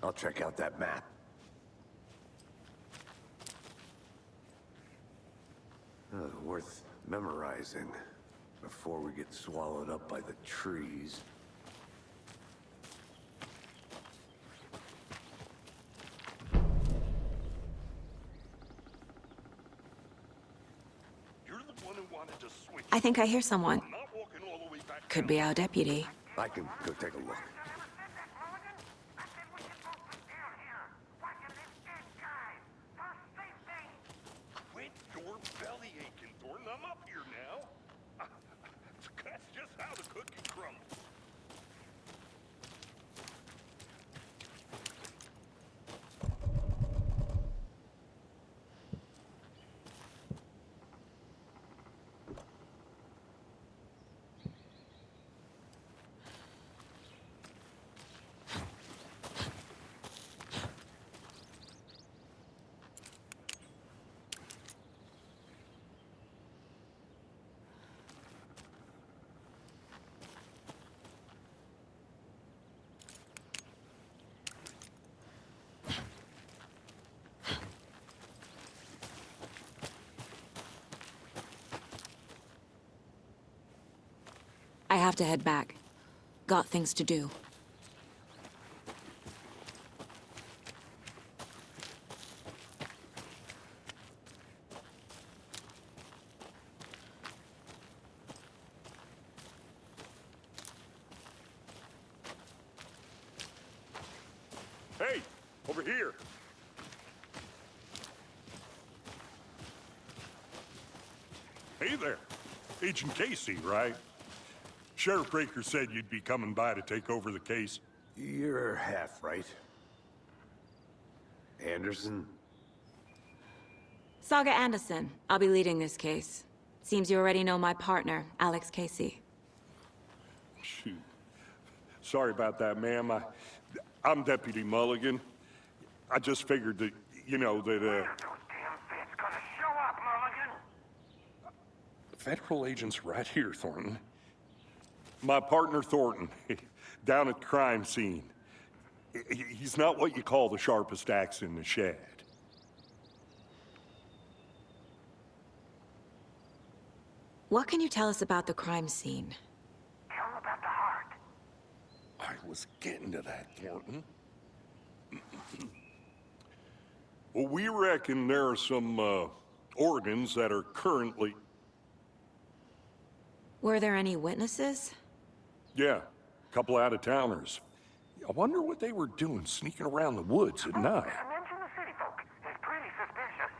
I'll check out that map. Worth memorizing before we get swallowed up by the trees. You're the one who wanted to switch. I think I hear someone. I'm not walking all the way back Could down. be our deputy. I can go take a look. Quit your belly aching, Thornton. I'm up here now. That's just how the cookie crumbles. I have to head back. Got things to do. Hey, over here. Hey there. Agent Casey, right? Sheriff Breaker said you'd be coming by to take over the case. You're half right. Anderson? Saga Anderson. I'll be leading this case. Seems you already know my partner, Alex Casey. Shoot. Sorry about that, ma'am. I'm Deputy Mulligan. I just figured that, you know, that, Those damn feds gonna show up, Mulligan. Federal agent's right here, Thornton. My partner, Thornton, down at the crime scene. He's not what you call the sharpest axe in the shed. What can you tell us about the crime scene? Tell them about the heart. I was getting to that, Thornton. Well, we reckon there are some, organs that are currently... Were there any witnesses? Yeah, a couple out-of-towners. I wonder what they were doing sneaking around the woods at night. Mention the city folk. It's pretty suspicious.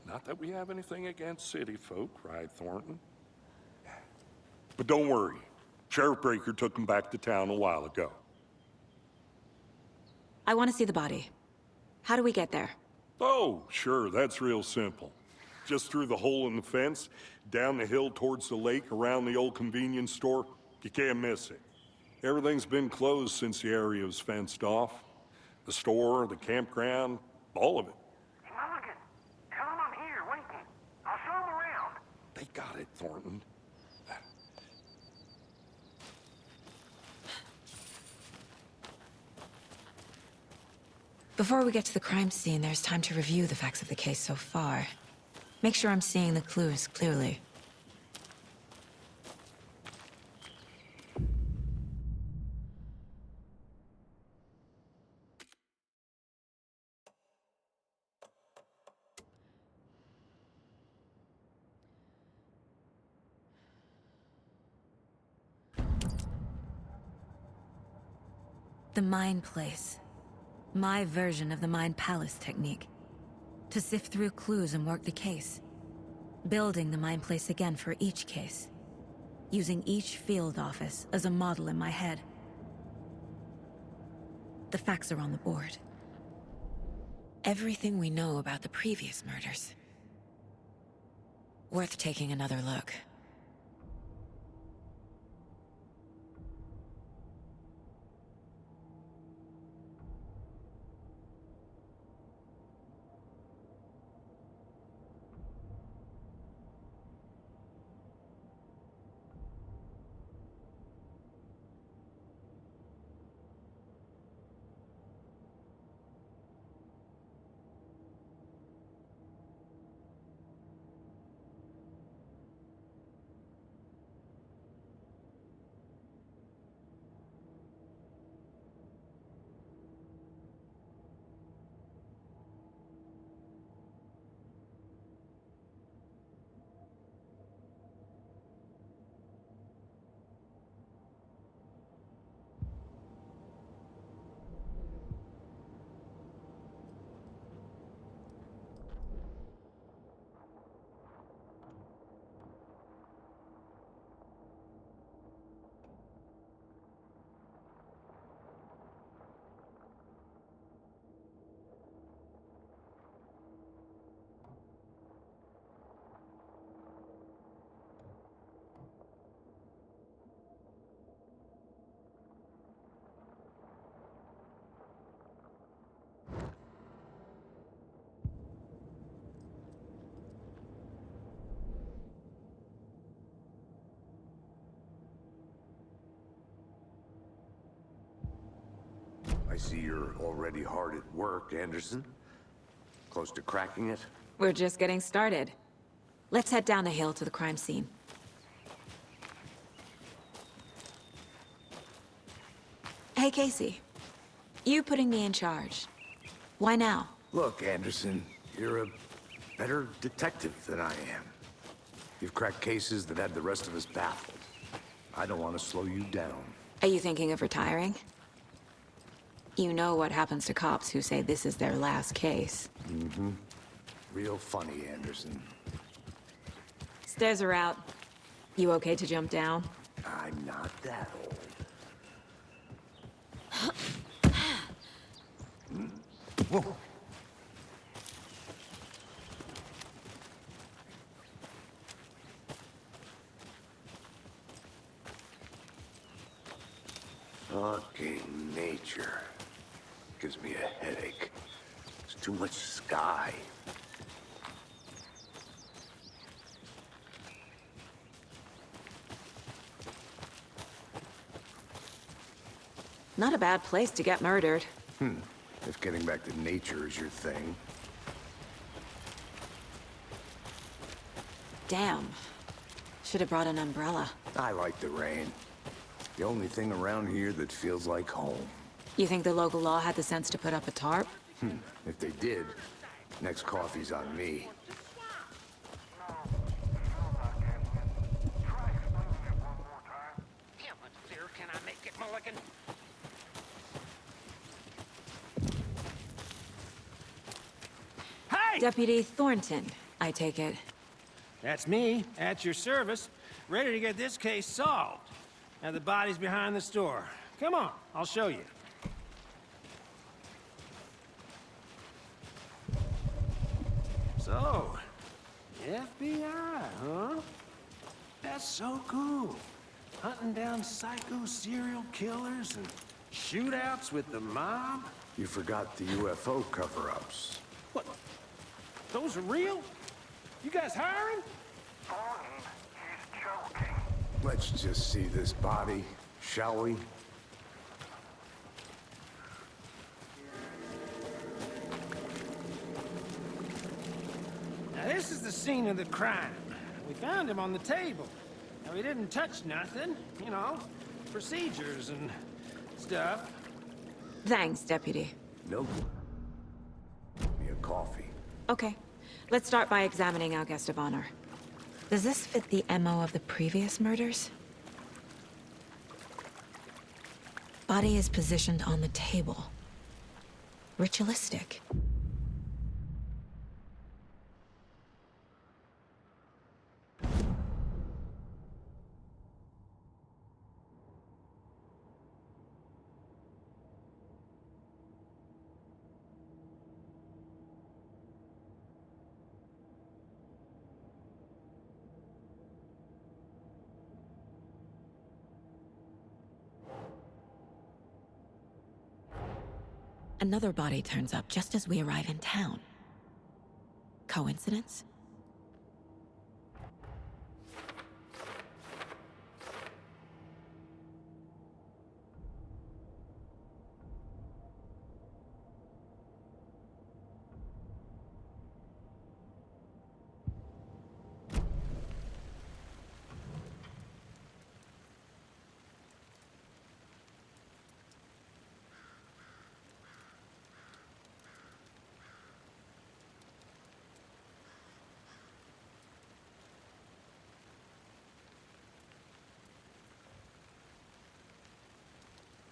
Not that we have anything against city folk, right, Thornton? But don't worry. Sheriff Breaker took them back to town a while ago. I want to see the body. How do we get there? Oh, sure, that's real simple. Just through the hole in the fence, down the hill towards the lake, around the old convenience store. You can't miss it. Everything's been closed since the area was fenced off. The store, the campground, all of it. Hey, Mulligan, tell them I'm here waiting. I'll show them around. They got it, Thornton. Before we get to the crime scene, there's time to review the facts of the case so far. Make sure I'm seeing the clues clearly. The Mind Place. My version of the Mind Palace technique. To sift through clues and work the case. Building the Mind Place again for each case. Using each field office as a model in my head. The facts are on the board. Everything we know about the previous murders. Worth taking another look. see you're already hard at work, Anderson. Close to cracking it? We're just getting started. Let's head down the hill to the crime scene. Hey, Casey. You putting me in charge. Why now? Look, Anderson, you're a better detective than I am. You've cracked cases that had the rest of us baffled. I don't want to slow you down. Are you thinking of retiring? You know what happens to cops who say this is their last case. Mm-hmm. Real funny, Anderson. Stairs are out. You okay to jump down? I'm not that old. Whoa. Fucking nature. Gives me a headache. There's too much sky. Not a bad place to get murdered. If getting back to nature is your thing. Damn. Should have brought an umbrella. I like the rain. The only thing around here that feels like home. You think the local law had the sense to put up a tarp? If they did, next coffee's on me. How much clearer can I make it, Mulligan? Hey! Deputy Thornton, I take it. That's me, at your service, ready to get this case solved. Now the body's behind the store. Come on, I'll show you. So, FBI, huh? That's so cool. Hunting down psycho serial killers and shootouts with the mob? You forgot the UFO cover-ups. What? Those are real? You guys hiring? Thornton, he's joking. Let's just see this body, shall we? Now this is the scene of the crime. We found him on the table. Now he didn't touch nothing, you know, procedures and stuff. Thanks, Deputy. Nope. Give me a coffee. Okay. Let's start by examining our guest of honor. Does this fit the MO of the previous murders? Body is positioned on the table. Ritualistic. Another body turns up just as we arrive in town. Coincidence?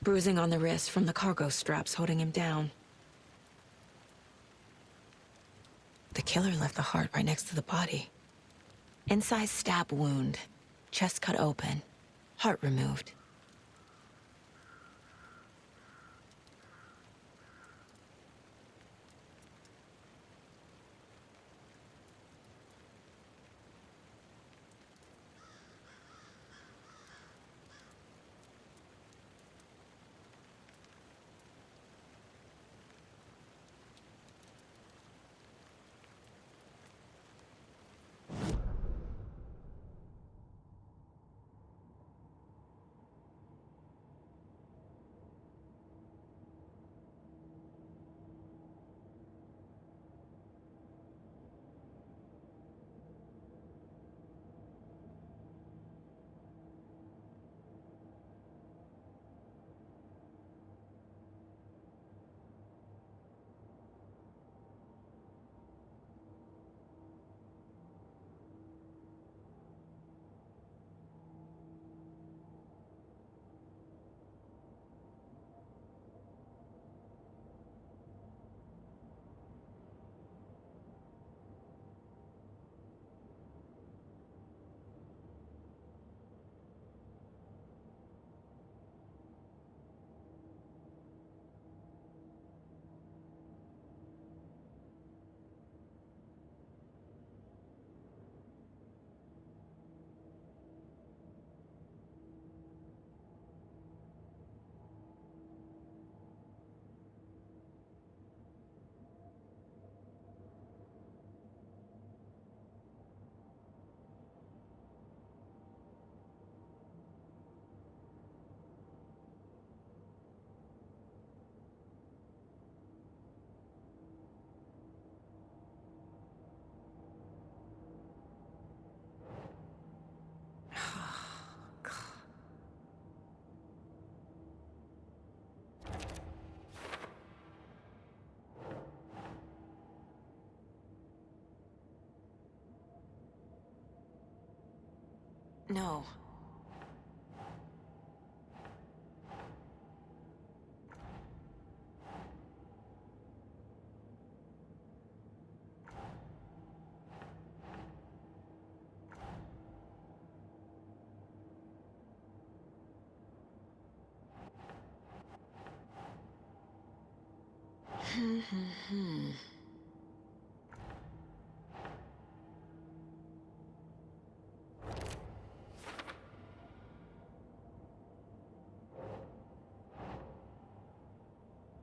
Bruising on the wrist from the cargo straps holding him down. The killer left the heart right next to the body. Incised stab wound, chest cut open, heart removed. No.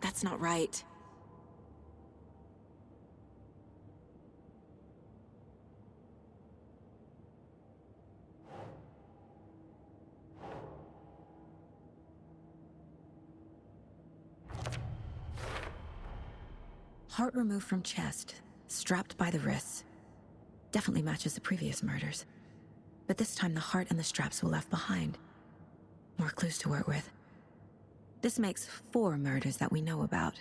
That's not right. Heart removed from chest, strapped by the wrists. Definitely matches the previous murders. But this time the heart and the straps were left behind. More clues to work with. This makes 4 murders that we know about.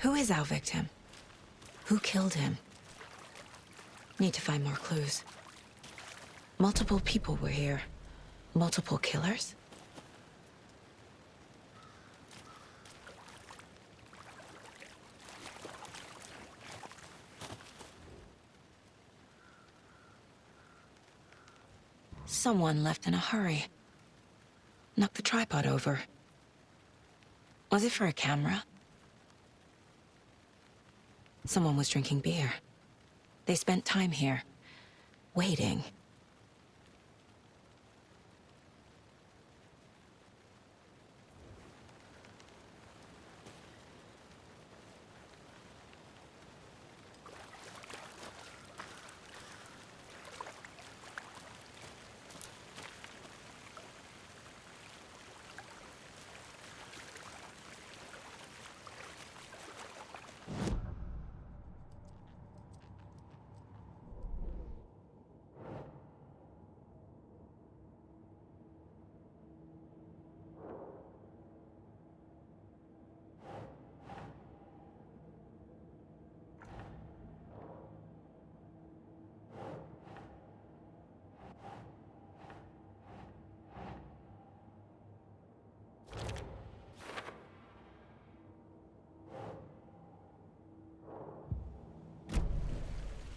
Who is our victim? Who killed him? Need to find more clues. Multiple people were here. Multiple killers? Someone left in a hurry. Knocked the tripod over. Was it for a camera? Someone was drinking beer. They spent time here, waiting.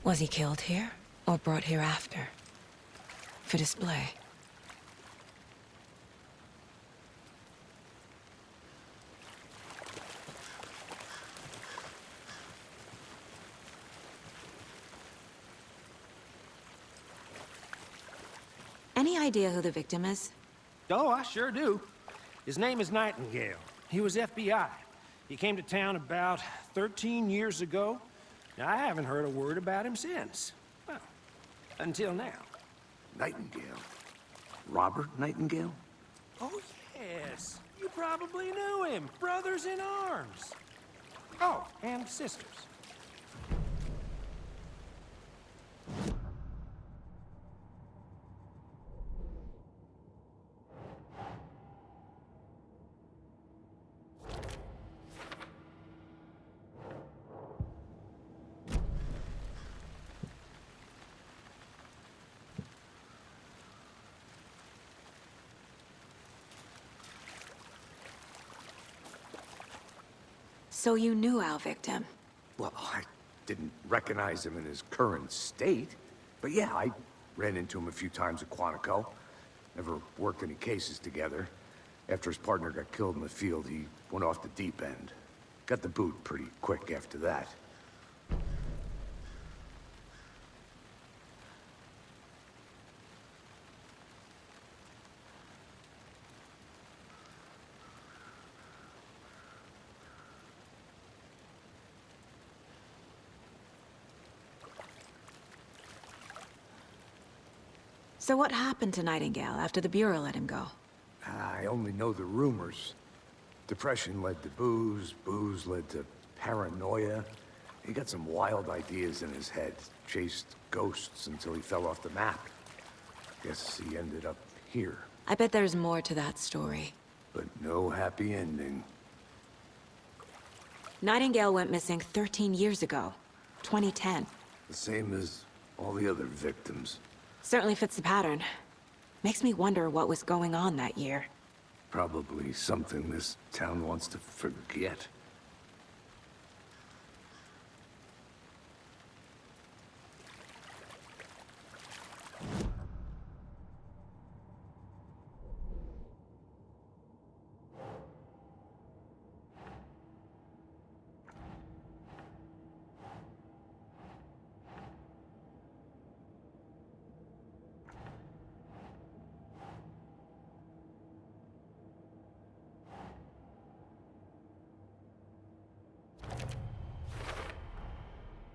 Was he killed here, or brought here after? For display? Any idea who the victim is? Oh, I sure do. His name is Nightingale. He was FBI. He came to town about 13 years ago. I haven't heard a word about him since. Well, until now. Nightingale? Robert Nightingale? Oh, yes. You probably knew him. Brothers in arms. Oh, and sisters. So you knew our victim? Well, I didn't recognize him in his current state. But yeah, I ran into him a few times at Quantico. Never worked any cases together. After his partner got killed in the field, he went off the deep end. Got the boot pretty quick after that. So what happened to Nightingale after the Bureau let him go? I only know the rumors. Depression led to booze, booze led to paranoia. He got some wild ideas in his head, chased ghosts until he fell off the map. Guess he ended up here. I bet there's more to that story. But no happy ending. Nightingale went missing 13 years ago, 2010. The same as all the other victims. Certainly fits the pattern. Makes me wonder what was going on that year. Probably something this town wants to forget.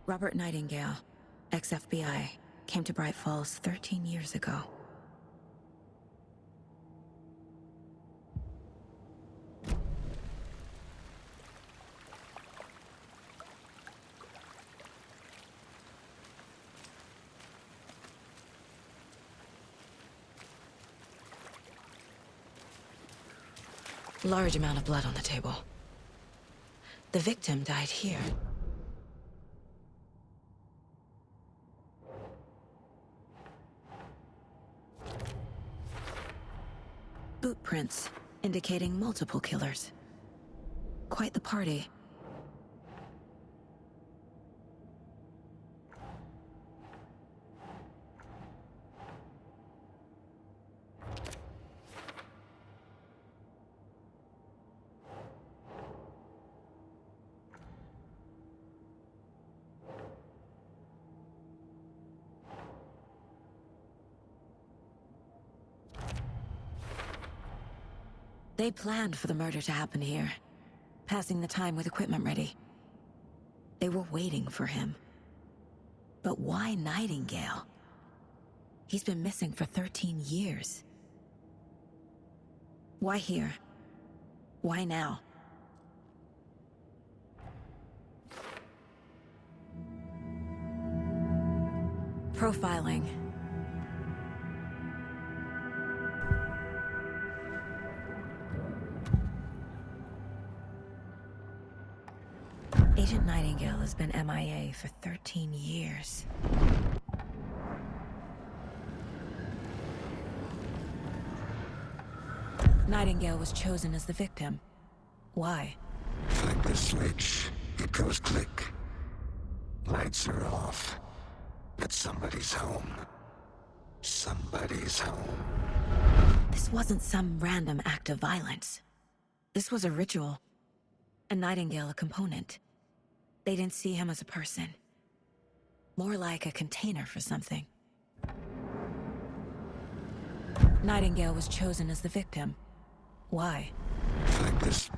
Robert Nightingale, ex-FBI, came to Bright Falls 13 years ago. Large amount of blood on the table. The victim died here. Boot prints, indicating multiple killers. Quite the party. They planned for the murder to happen here, passing the time with equipment ready. They were waiting for him. But why Nightingale? He's been missing for 13 years. Why here? Why now? Profiling. Agent Nightingale has been MIA for 13 years. Nightingale was chosen as the victim. Why? Flick the switch, it goes click. Lights are off. But somebody's home. Somebody's home. This wasn't some random act of violence. This was a ritual. And Nightingale a component. They didn't see him as a person. More like a container for something. Nightingale was chosen as the victim. Why? Flick this